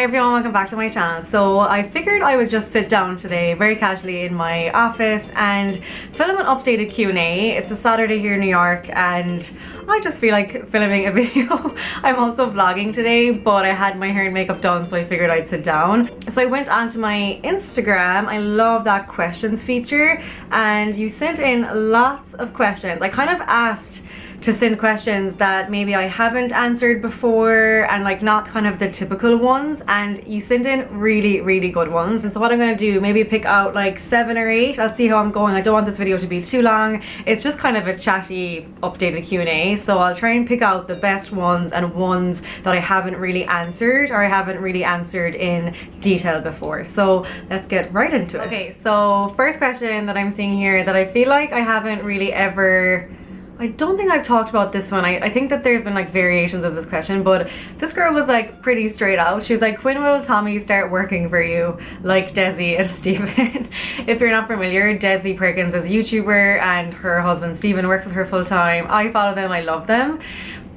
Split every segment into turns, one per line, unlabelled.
Hi everyone, welcome back to my channel. So I figured I would just sit down today very casually in my office and film an updated Q&A. It's a Saturday here in New York and I just feel like filming a video. I'm also vlogging today, but I had my hair and makeup done, so I figured I'd sit down. So I went onto my Instagram. I love that questions feature and you sent in lots of questions. I kind of asked to send questions that maybe I haven't answered before and like not kind of the typical ones, and you sent in really good ones. And so what I'm gonna do, maybe pick out like 7 or 8. I'll see how I'm going. I don't want this video to be too long. It's just kind of a chatty updated Q&A, so I'll try and pick out the best ones and ones that I haven't really answered or I haven't really answered in detail before. So let's get right into it. Okay, so first question that I'm seeing here that I feel like I haven't really ever, I don't think I've talked about this one. I think that there's been like variations of this question, but this girl was like pretty straight out. She was like, when will Tommy start working for you like Desi and Steven? If you're not familiar, Desi Perkins is a YouTuber and her husband Steven works with her full time. I follow them, I love them.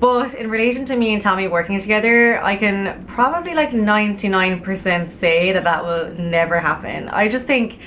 But in relation to me and Tommy working together, I can probably like 99% say that that will never happen. I just think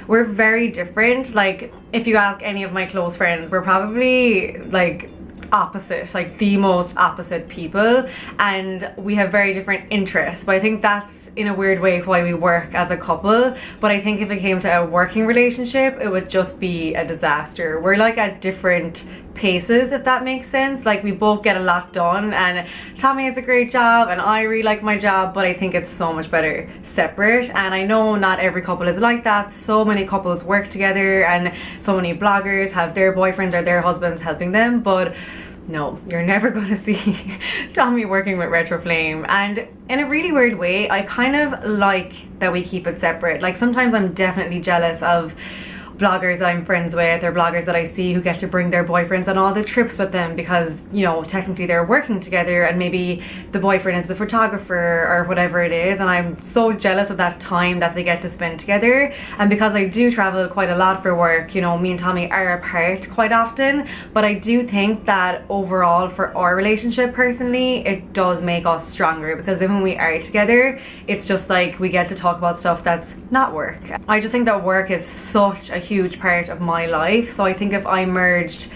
we're very different. Like if you ask any of my close friends, we're probably like opposite, like the most opposite people, and we have very different interests. But I think that's in a weird way why we work as a couple. But I think if it came to a working relationship, it would just be a disaster. We're like at different paces, if that makes sense. Like we both get a lot done and Tommy has a great job and I really like my job, but I think it's so much better separate. And I know not every couple is like that. So many couples work together and so many bloggers have their boyfriends or their husbands helping them, but no, you're never gonna see Tommy working with Retro Flame. And in a really weird way, I kind of like that we keep it separate. Like sometimes I'm definitely jealous of bloggers that I'm friends with or bloggers that I see who get to bring their boyfriends on all the trips with them because, you know, technically they're working together and maybe the boyfriend is the photographer or whatever it is, and I'm so jealous of that time that they get to spend together. And because I do travel quite a lot for work, you know, me and Tommy are apart quite often, but I do think that overall for our relationship personally, it does make us stronger because then when we are together, it's just like we get to talk about stuff that's not work. I just think that work is such a huge part of my life, so I think if I merged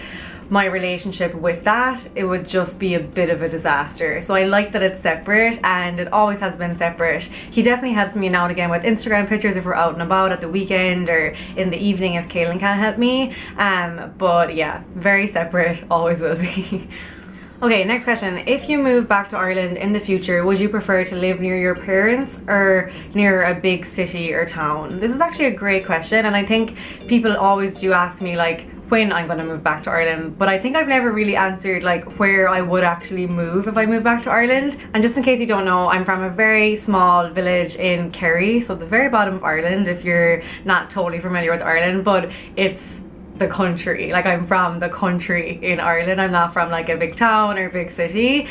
my relationship with that, it would just be a bit of a disaster. So I like that it's separate, and it always has been separate. He definitely helps me now and again with Instagram pictures if we're out and about at the weekend or in the evening if Kailyn can't help me, but yeah, very separate, always will be. Okay, next question. If you move back to Ireland in the future, would you prefer to live near your parents or near a big city or town? This is actually a great question, and I think people always do ask me like when I'm gonna move back to Ireland, but I think I've never really answered like where I would actually move if I move back to Ireland. And just in case you don't know, I'm from a very small village in Kerry, so the very bottom of Ireland, if you're not totally familiar with Ireland, but it's the country. Like I'm from the country in Ireland. I'm not from like a big town or a big city.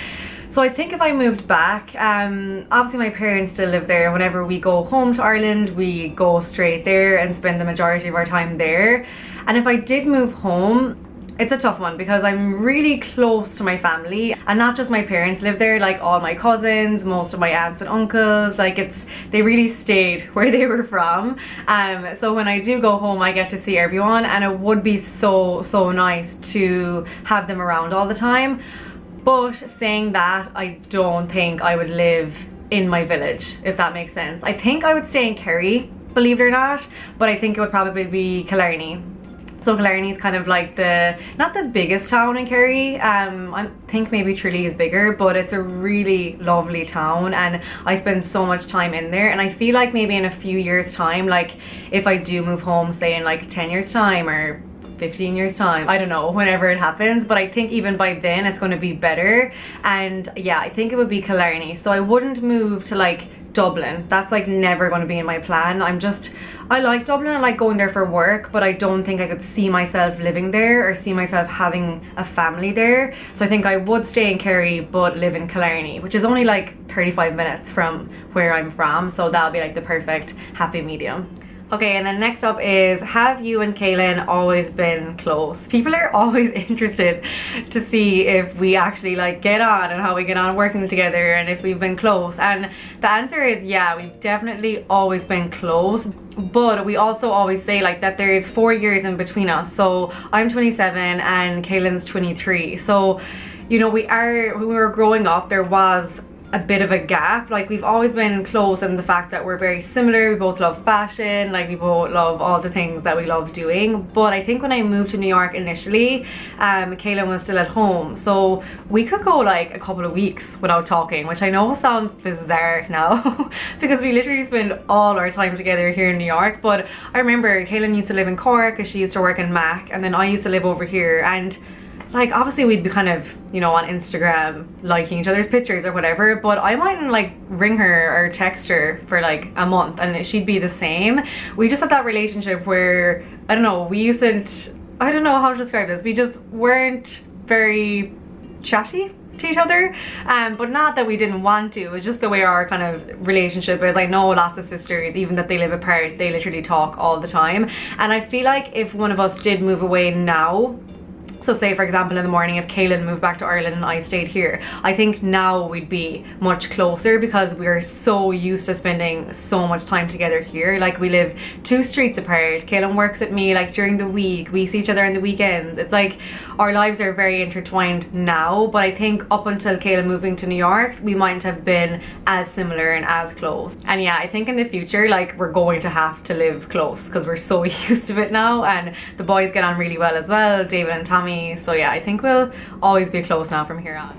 So I think if I moved back, obviously my parents still live there. Whenever we go home to Ireland, we go straight there and spend the majority of our time there. And if I did move home, it's a tough one because I'm really close to my family, and not just my parents live there, like all my cousins, most of my aunts and uncles, like they really stayed where they were from. So when I do go home, I get to see everyone, and it would be so nice to have them around all the time. But saying that, I don't think I would live in my village, if that makes sense. I think I would stay in Kerry, believe it or not, but I think it would probably be Killarney. So Killarney is kind of like not the biggest town in Kerry. I think maybe Tralee is bigger, but it's a really lovely town and I spend so much time in there. And I feel like maybe in a few years time, like if I do move home, say in like 10 years time or 15 years time, I don't know, whenever it happens, but I think even by then it's going to be better. And yeah, I think it would be Killarney. So I wouldn't move to like Dublin. That's like never going to be in my plan. I like Dublin, I like going there for work, but I don't think I could see myself living there or see myself having a family there. So I think I would stay in Kerry but live in Killarney, which is only like 35 minutes from where I'm from, so that'll be like the perfect happy medium. Okay, and then next up is, have you and Kailyn always been close? People are always interested to see if we actually like get on and how we get on working together and if we've been close. And the answer is yeah, we've definitely always been close. But we also always say like that there is 4 years in between us. So I'm 27 and Kailyn's 23. So, you know, when we were growing up, there was a bit of a gap. Like, we've always been close in the fact that we're very similar. We both love fashion, like we both love all the things that we love doing. But I think when I moved to New York initially, Kailyn was still at home, so we could go like a couple of weeks without talking, which I know sounds bizarre now because we literally spend all our time together here in New York. But I remember Kailyn used to live in Cork because she used to work in Mac, and then I used to live over here, and like obviously we'd be kind of, you know, on Instagram liking each other's pictures or whatever, but I mightn't like ring her or text her for like a month and she'd be the same. We just had that relationship where, I don't know, I don't know how to describe this, we just weren't very chatty to each other, but not that we didn't want to. It was just the way our kind of relationship is. I know lots of sisters, even that they live apart, they literally talk all the time, and I feel like if one of us did move away now, so say for example in the morning if Kailyn moved back to Ireland and I stayed here, I think now we'd be much closer because we're so used to spending so much time together here. Like, we live 2 streets apart. Kailyn works with me like during the week, we see each other on the weekends. It's like our lives are very intertwined now, but I think up until Kailyn moving to New York, we mightn't have been as similar and as close. And yeah, I think in the future, like, we're going to have to live close because we're so used to it now, and the boys get on really well as well, David and Tommy. So yeah, I think we'll always be close now from here on.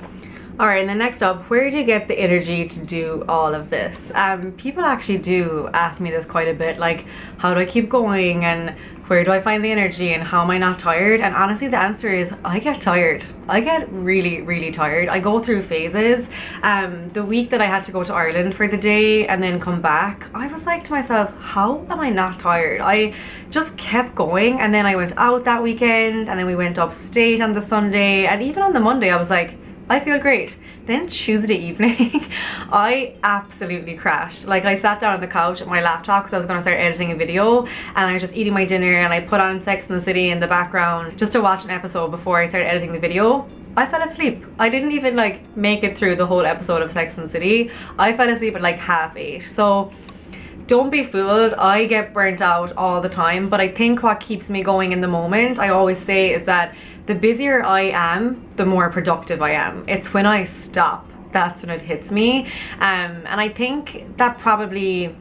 Alright, and then next up, where do you get the energy to do all of this? People actually do ask me this quite a bit, like, how do I keep going and where do I find the energy and how am I not tired? And honestly, the answer is I get tired. I get really, really tired. I go through phases. The week that I had to go to Ireland for the day and then come back, I was like to myself, how am I not tired? I just kept going, and then I went out that weekend, and then we went upstate on the Sunday, and even on the Monday I was like, I feel great. Then Tuesday evening, I absolutely crashed. Like, I sat down on the couch at my laptop because I was going to start editing a video, and I was just eating my dinner, and I put on Sex and the City in the background just to watch an episode before I started editing the video. I fell asleep. I didn't even like make it through the whole episode of Sex and the City. I fell asleep at like 8:30. So don't be fooled, I get burnt out all the time, but I think what keeps me going in the moment, I always say, is that the busier I am, the more productive I am. It's when I stop, that's when it hits me. And I think that probably,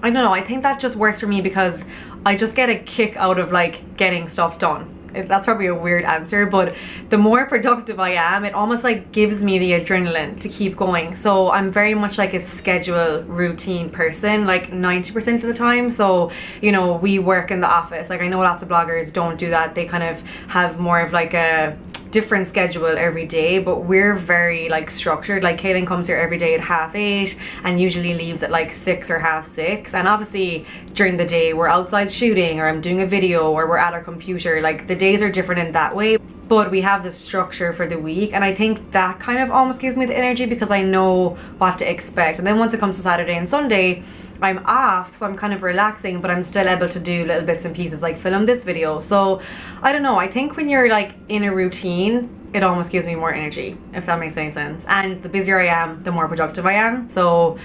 I don't know, I think that just works for me because I just get a kick out of like getting stuff done. That's probably a weird answer, but the more productive I am, it almost like gives me the adrenaline to keep going. So I'm very much like a schedule routine person, like 90% of the time. So, you know, we work in the office. Like, I know lots of bloggers don't do that. They kind of have more of like a different schedule every day, but we're very like structured. Like, Kailyn comes here every day at 8:30 and usually leaves at like 6 or 6:30, and obviously during the day we're outside shooting, or I'm doing a video, or we're at our computer. Like, the days are different in that way, but we have the structure for the week, and I think that kind of almost gives me the energy because I know what to expect. And then once it comes to Saturday and Sunday, I'm off, so I'm kind of relaxing, but I'm still able to do little bits and pieces, like film this video. So I don't know, I think when you're like in a routine, it almost gives me more energy, if that makes any sense. And the busier I am, the more productive I am. So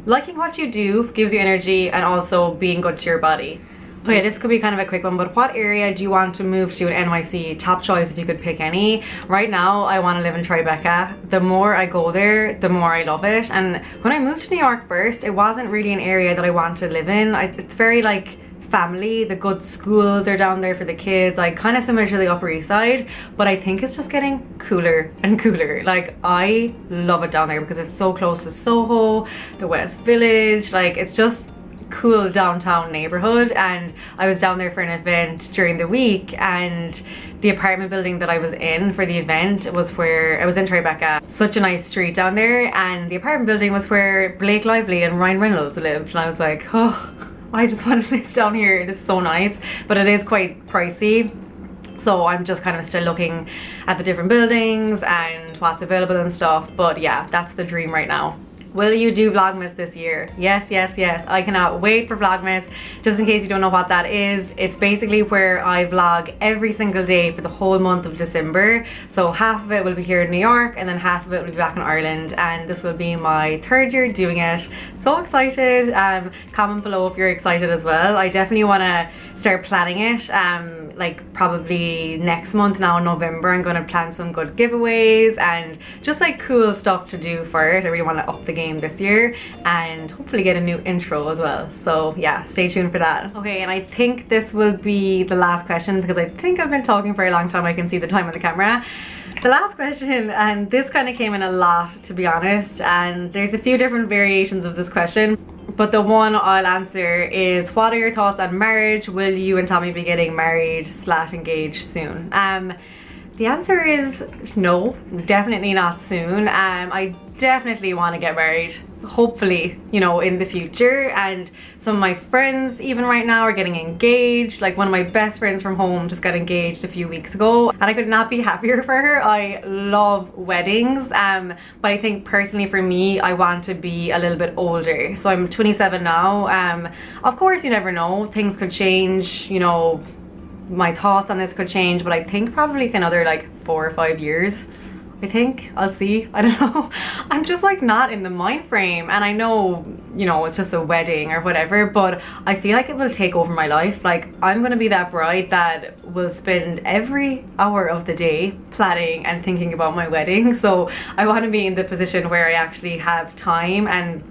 liking what you do gives you energy, and also being good to your body. Okay, this could be kind of a quick one, but what area do you want to move to in NYC? Top choice if you could pick any. Right now, I want to live in Tribeca. The more I go there, the more I love it. And when I moved to New York first, it wasn't really an area that I wanted to live in. It's very like family. The good schools are down there for the kids, like kind of similar to the Upper East Side, but I think it's just getting cooler and cooler. Like, I love it down there because it's so close to Soho, the West Village. Like, it's just cool downtown neighborhood. And I was down there for an event during the week, and the apartment building that I was in for the event was where I was in Tribeca. Such a nice street down there, and the apartment building was where Blake Lively and Ryan Reynolds lived, and I was like, oh, I just want to live down here. It is so nice, but it is quite pricey. So I'm just kind of still looking at the different buildings and what's available and stuff. But yeah, that's the dream right now. Will you do Vlogmas this year? Yes, yes, yes. I cannot wait for Vlogmas. Just in case you don't know what that is, it's basically where I vlog every single day for the whole month of December. So half of it will be here in New York and then half of it will be back in Ireland, and this will be my 3rd year doing it. So excited. Comment below if you're excited as well. I definitely want to start planning it like probably next month now in November. I'm going to plan some good giveaways and just like cool stuff to do for it. I really want to up the game this year and hopefully get a new intro as well. So yeah, stay tuned for that. Okay, and I think this will be the last question because I think I've been talking for a long time. I can see the time on the camera. The last question, and this kind of came in a lot to be honest, and there's a few different variations of this question, but the one I'll answer is, what are your thoughts on marriage? Will you and Tommy be getting married / engaged soon? The answer is no, definitely not soon. I definitely want to get married, hopefully, you know, in the future. And some of my friends even right now are getting engaged. Like one of my best friends from home just got engaged a few weeks ago and I could not be happier for her. I love weddings, but I think personally for me, I want to be a little bit older. So I'm 27 now. Of course, you never know, things could change, you know, my thoughts on this could change, but I think probably another like 4 or 5 years. I think I'll see. I don't know. I'm just like not in the mind frame, and I know, you know, it's just a wedding or whatever, but I feel like it will take over my life. Like I'm gonna be that bride that will spend every hour of the day planning and thinking about my wedding. So I want to be in the position where I actually have time, and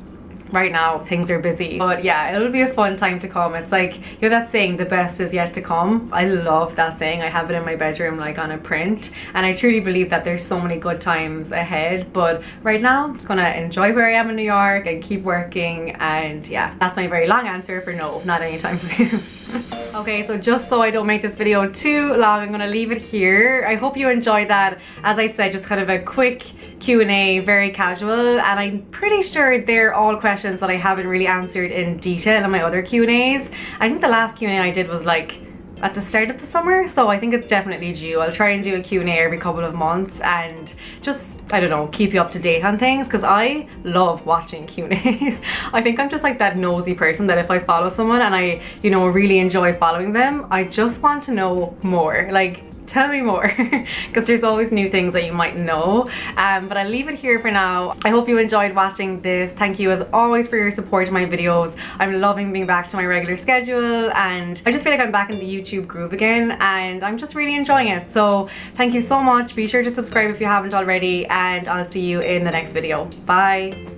right now things are busy. But yeah, it'll be a fun time to come. It's like, you know that saying, the best is yet to come. I love that saying. I have it in my bedroom like on a print, and I truly believe that there's so many good times ahead. But right now I'm just gonna enjoy where I am in New York and keep working, and yeah, that's my very long answer for no, not anytime soon. Okay, so just so I don't make this video too long, I'm gonna leave it here. I hope you enjoyed that. As I said, just kind of a quick Q&A, very casual, and I'm pretty sure they're all questions that I haven't really answered in detail in my other Q&As. I think the last Q&A I did was like at the start of the summer, so I think it's definitely due. I'll try and do a Q&A every couple of months and just, I don't know, keep you up to date on things, because I love watching Q&As. I think I'm just like that nosy person that if I follow someone and I, you know, really enjoy following them, I just want to know more. Like, tell me more, because there's always new things that you might know. But I'll leave it here for now. I hope you enjoyed watching this. Thank you as always for your support in my videos. I'm loving being back to my regular schedule, and I just feel like I'm back in the YouTube groove again, and I'm just really enjoying it. So thank you so much. Be sure to subscribe if you haven't already, and I'll see you in the next video. Bye.